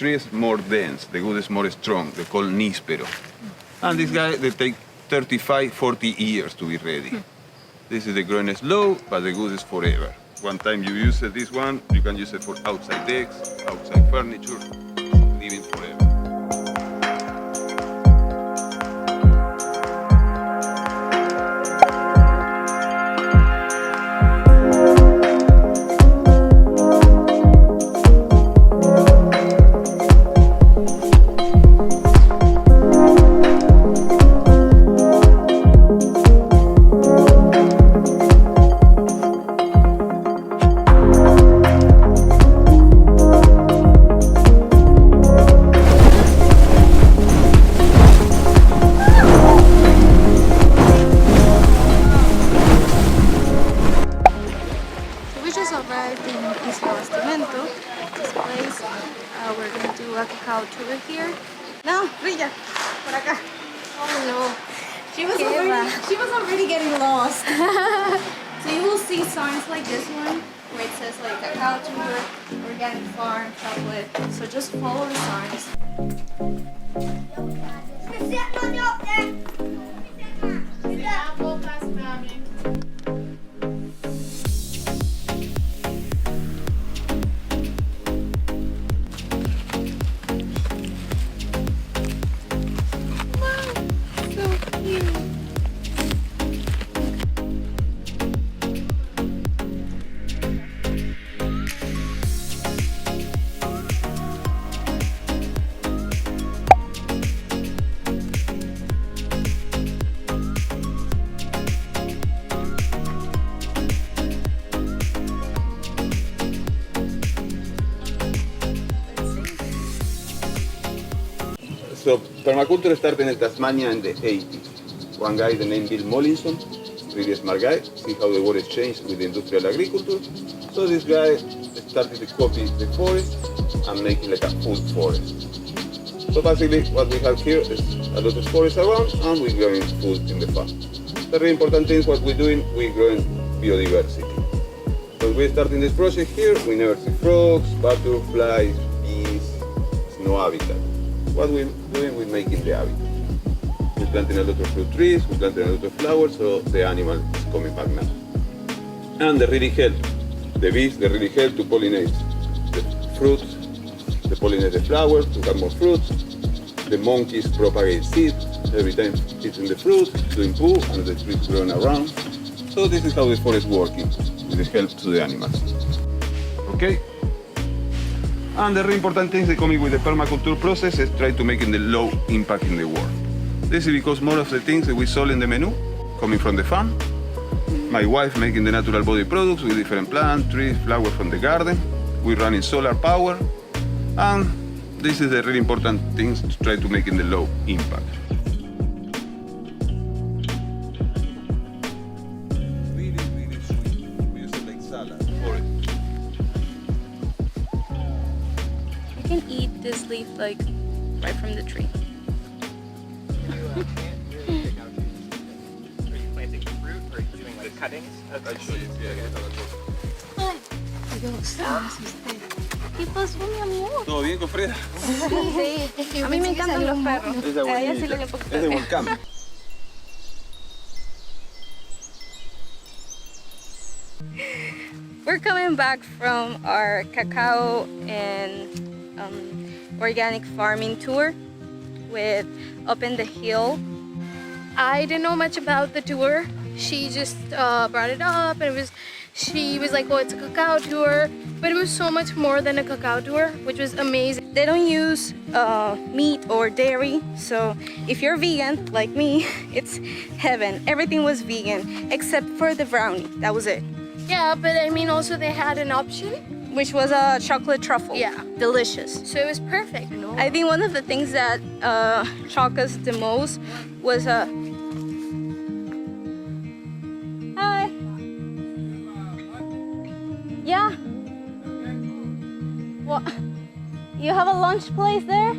tree is more dense, the wood is more strong, they call níspero. And this guy, they take 35, 40 years to be ready. This is the growing slow, but the wood is forever. One time you use this one, you can use it for outside decks, outside furniture, living forever. We're going to do a cacao tour here. No, Rija, por acá. Oh no. She was already getting lost. So you will see signs like this one where it says like cacao tour, organic farm, chocolate. So just follow the signs. So permaculture started in Tasmania in the 80s. One guy, the name Bill Mollinson, really smart guy, see how the world has changed with industrial agriculture. So this guy started to copy the forest and make it like a food forest. So basically what we have here is a lot of forest around and we're growing food in the farm. The really important thing is what we're doing, we're growing biodiversity. When we started this project here, we never see frogs, butterflies, bees, it's no habitat. What we're doing, we're making the habitat. We're planting a lot of fruit trees, we're planting a lot of flowers, so the animal is coming back now. And they really help. The bees, they really help to pollinate the fruits, to pollinate the flowers, to have more fruits. The monkeys propagate seeds. Every time it's in the fruit, doing poo, and the trees growing around. So this is how the forest is working, with the help to the animals. Okay? And the really important things that coming with the permaculture process is try to make it the low impact in the world. This is because more of the things that we sold in the menu coming from the farm. My wife making the natural body products with different plants, trees, flowers from the garden. We're running solar power. And this is the really important things to try to make it the low impact. Really, really sweet. We use it like salad for it. You can eat this leaf like right from the tree. Are you planting fruit or are you doing like cuttings? I'll show you. Ay, Dios, me asusté. ¿Qué pasó, mi amor? ¿Todo bien con Frida? Sí, a mí me encantan los perros. A ella sí le da un poquito. Es de volcán. We're coming back from our cacao and organic farming tour with Up in the Hill. I didn't know much about the tour. She just brought it up and she was like, oh, it's a cacao tour. But it was so much more than a cacao tour, which was amazing. They don't use meat or dairy, so if you're vegan, like me, it's heaven. Everything was vegan, except for the brownie, that was it. Yeah, but I mean also they had an option. Which was a chocolate truffle. Yeah. Delicious. So it was perfect. I think one of the things that shocked us the most was Hi. Yeah. What? You have a lunch place there?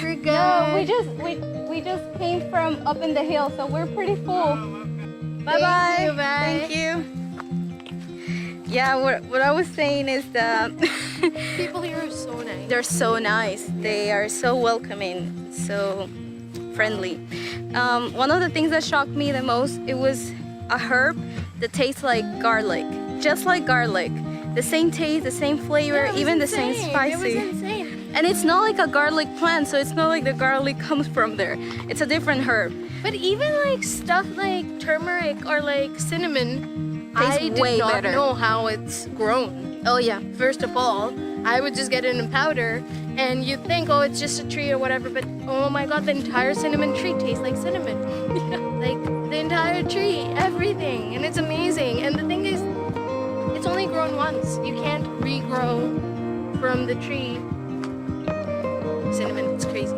We're good. No, we just came from Up in the Hill, so we're pretty full. Bye bye. Thank you, bye. Thank you. Yeah, what I was saying is that People here are so nice. they're so nice. They are so welcoming, so friendly. One of the things that shocked me the most, it was a herb that tastes like garlic, just like garlic. The same taste, the same flavor, Yeah, it was even insane. the same spicy. It was insane. And it's not like a garlic plant, so it's not like the garlic comes from there. It's a different herb. But even like stuff like turmeric or like cinnamon, Tastes I did way not better. know how it's grown. Oh yeah. First of all, I would just get it in powder, and you'd think, oh, it's just a tree or whatever. But oh my God, the entire cinnamon tree tastes like cinnamon. Like the entire tree, everything, and it's amazing. And the thing is, it's only grown once. You can't regrow from the tree. Cinnamon, it's crazy.